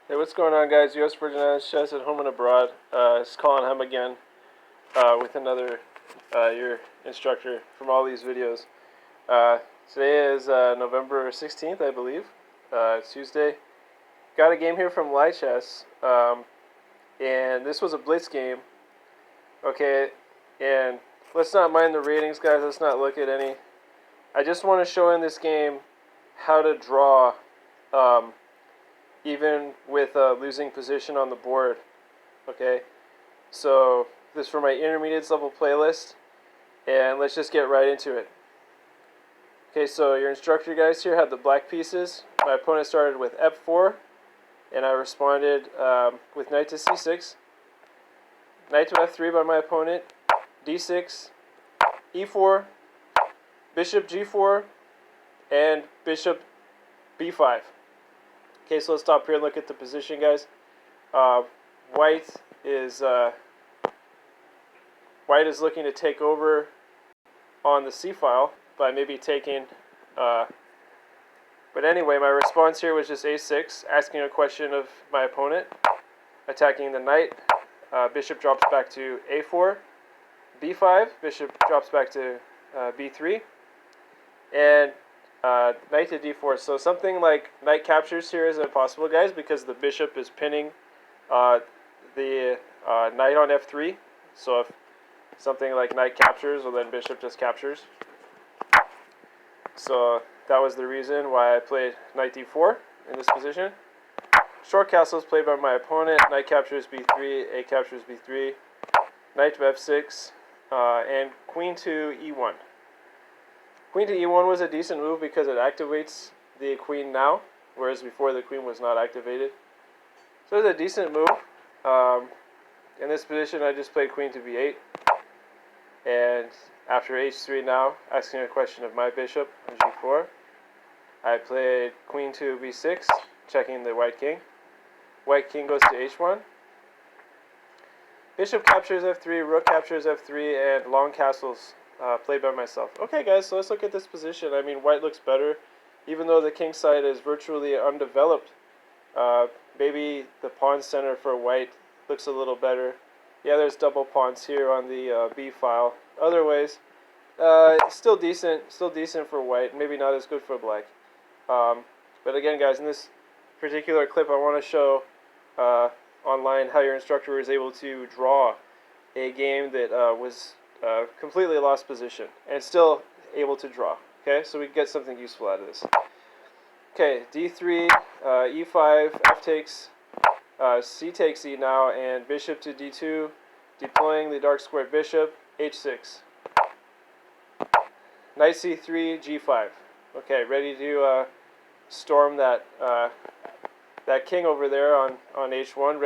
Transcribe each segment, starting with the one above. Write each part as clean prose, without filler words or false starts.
Hey, what's going on, guys? U.S. Virgin Islands Chess at home and abroad. It's Colin Hem again with another your instructor from all these videos. Today is November 16th, I believe. It's Tuesday. Got a game here from Live Chess, and this was a blitz game. Okay, and let's not mind the ratings, guys. Let's not look at any. I just want to show in this game how to draw. Even with losing position on the board. Okay, so this is for my intermediates level playlist, and let's just get right into it. Okay, so your instructor guys here had the black pieces. My opponent started with f4, and I responded with knight to c6, knight to f3 by my opponent, d6, e4, bishop g4, and bishop b5. Okay, so let's stop here and look at the position, guys. White is looking to take over on the c file by maybe taking. But anyway, my response here was just a6, asking a question of my opponent, attacking the knight. Bishop drops back to a4, b5. Bishop drops back to b3, and knight to d4. So something like knight captures here is impossible, guys, because the bishop is pinning the knight on f3. So if something like knight captures, well, then bishop just captures. So that was the reason why I played knight d4 in this position. Short castle is played by my opponent. Knight captures b3, a captures b3, knight to f6, and queen to e1. Queen to e1 was a decent move because it activates the queen now, whereas before the queen was not activated. So it was a decent move. In this position, I just played queen to b8. And after h3 now, asking a question of my bishop on g4, I played queen to b6, checking the white king. White king goes to h1. Bishop captures f3, rook captures f3, and long castles played by myself. Okay, guys, so let's look at this position. I mean, white looks better, even though the king side is virtually undeveloped. Maybe the pawn center for white looks a little better. Yeah, there's double pawns here on the b file. Other ways, still decent for white. Maybe not as good for black. But again, guys, in this particular clip, I want to show online how your instructor was able to draw a game that was completely lost position and still able to draw. Okay, so we get something useful out of this. Okay, d3, e5, f takes, c takes e now, and bishop to d2, deploying the dark squared bishop, h6. Knight c3, g5. Okay, ready to storm that king over there on h1,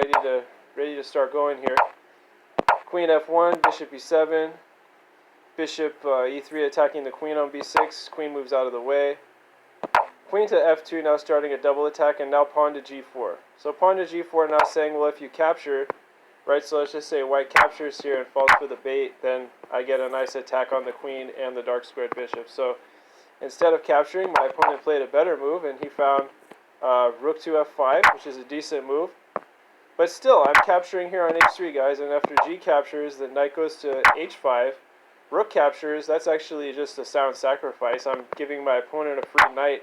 ready to start going here. Queen f1, bishop e7, bishop e3 attacking the queen on b6, queen moves out of the way. Queen to f2 now starting a double attack, and now pawn to g4. So pawn to g4 now saying, well, if you capture, right, so let's just say white captures here and falls for the bait, then I get a nice attack on the queen and the dark squared bishop. So instead of capturing, my opponent played a better move, and he found rook to f5, which is a decent move. But still, I'm capturing here on h3, guys, and after g captures, the knight goes to h5. Rook captures, that's actually just a sound sacrifice. I'm giving my opponent a free knight.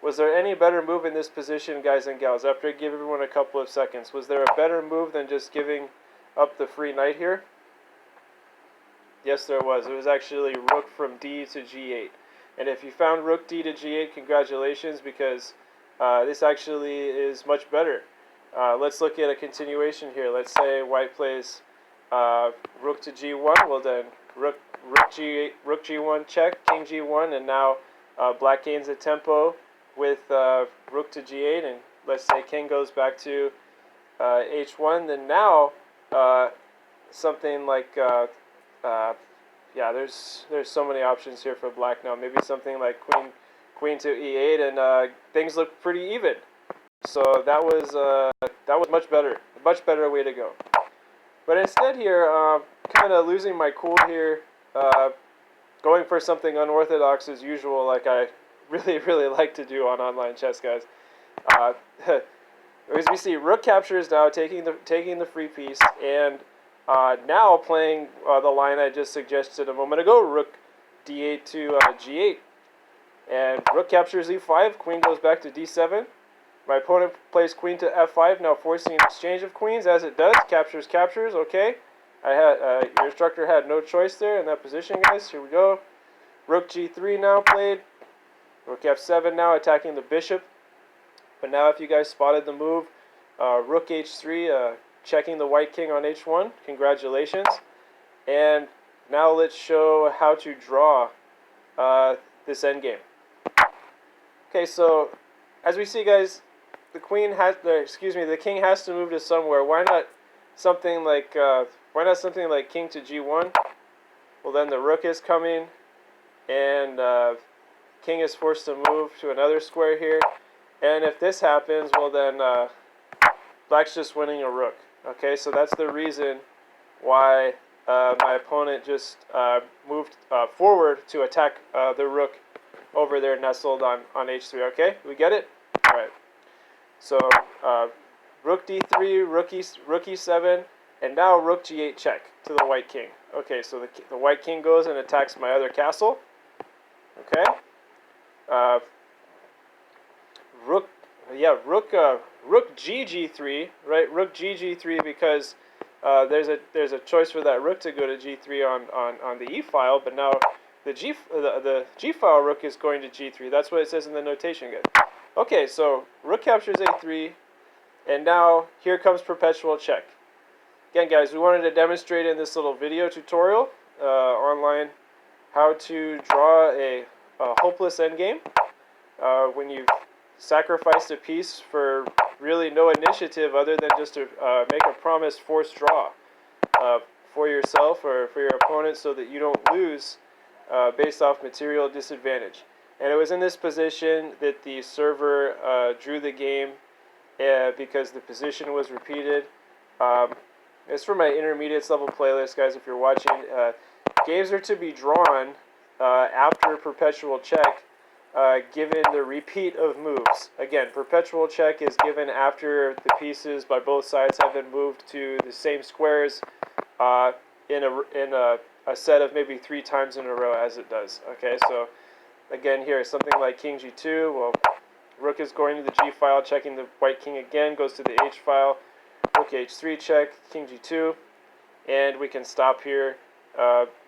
Was there any better move in this position, guys and gals? After I give everyone a couple of seconds, was there a better move than just giving up the free knight here? Yes, there was. It was actually rook from d to g8. And if you found rook d to g8, congratulations, because this actually is much better. Let's look at a continuation here. Let's say white plays rook to g1. Well then, rook g1 check, king g1, and now black gains a tempo with rook to g8, and let's say king goes back to h1. Then now something like yeah, there's so many options here for black now. Maybe something like queen to e8, and things look pretty even. So that was much better way to go. But instead here, kind of losing my cool here, going for something unorthodox as usual, like I really like to do on online chess, guys. as we see, rook captures now, taking the free piece, and now playing the line I just suggested a moment ago, rook d8 to g8. And rook captures e5, queen goes back to d7. My opponent plays queen to f5, now forcing an exchange of queens, as it does. Captures, captures, okay. Your instructor had no choice there in that position, guys. Here we go. Rook g3 now played. Rook f7 now, attacking the bishop. But now if you guys spotted the move, rook h3, checking the white king on h1. Congratulations. And now let's show how to draw this endgame. Okay, so as we see, guys, the king has to move to somewhere. Why not something like king to g1? Well, then the rook is coming, and king is forced to move to another square here. And if this happens, well then black's just winning a rook. Okay, so that's the reason why my opponent just moved forward to attack the rook over there nestled on h3. Okay, we get it? All right. So rook d3, rook e7, and now rook g8 check to the white king. Okay, so the white king goes and attacks my other castle. Okay. Rook g3, right? Rook g3 because there's a choice for that rook to go to g3 on the e file, but now the g file rook is going to g3. That's what it says in the notation, guys. Okay, so rook captures a3, and now here comes perpetual check. Again, guys, we wanted to demonstrate in this little video tutorial online how to draw a hopeless endgame when you've sacrificed a piece for really no initiative other than just to make a promised forced draw for yourself or for your opponent so that you don't lose based off material disadvantage. And it was in this position that the server drew the game because the position was repeated. It's for my intermediates level playlist, guys, if you're watching. Games are to be drawn after perpetual check, given the repeat of moves. Again, perpetual check is given after the pieces by both sides have been moved to the same squares in a set of maybe 3 times in a row, as it does. Okay, so again here, something like king g2, well, rook is going to the g file, checking the white king again, goes to the h file, rook h3 check, king g2, and we can stop here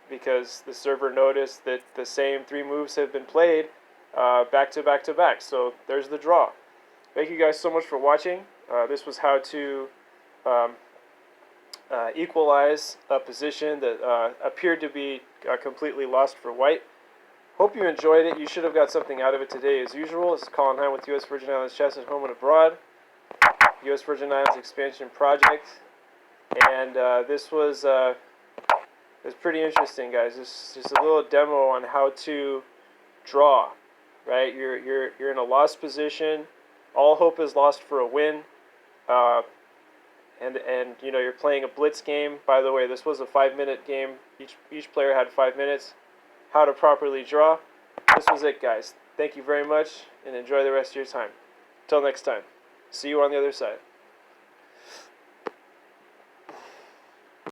because the server noticed that the same 3 moves have been played back to back to back. So there's the draw. Thank you guys so much for watching. This was how to equalize a position that appeared to be completely lost for white. Hope you enjoyed it. You should have got something out of it today as usual. This is Colin Hine with U.S. Virgin Islands Chess at Home and Abroad, U.S. Virgin Islands Expansion Project. And this was pretty interesting, guys. This is just a little demo on how to draw. Right, you're in a lost position. All hope is lost for a win, and you know you're playing a blitz game. By the way, this was a 5-minute game. Each player had 5 minutes. How to properly draw. This was it, guys. Thank you very much, and enjoy the rest of your time. Till next time. See you on the other side.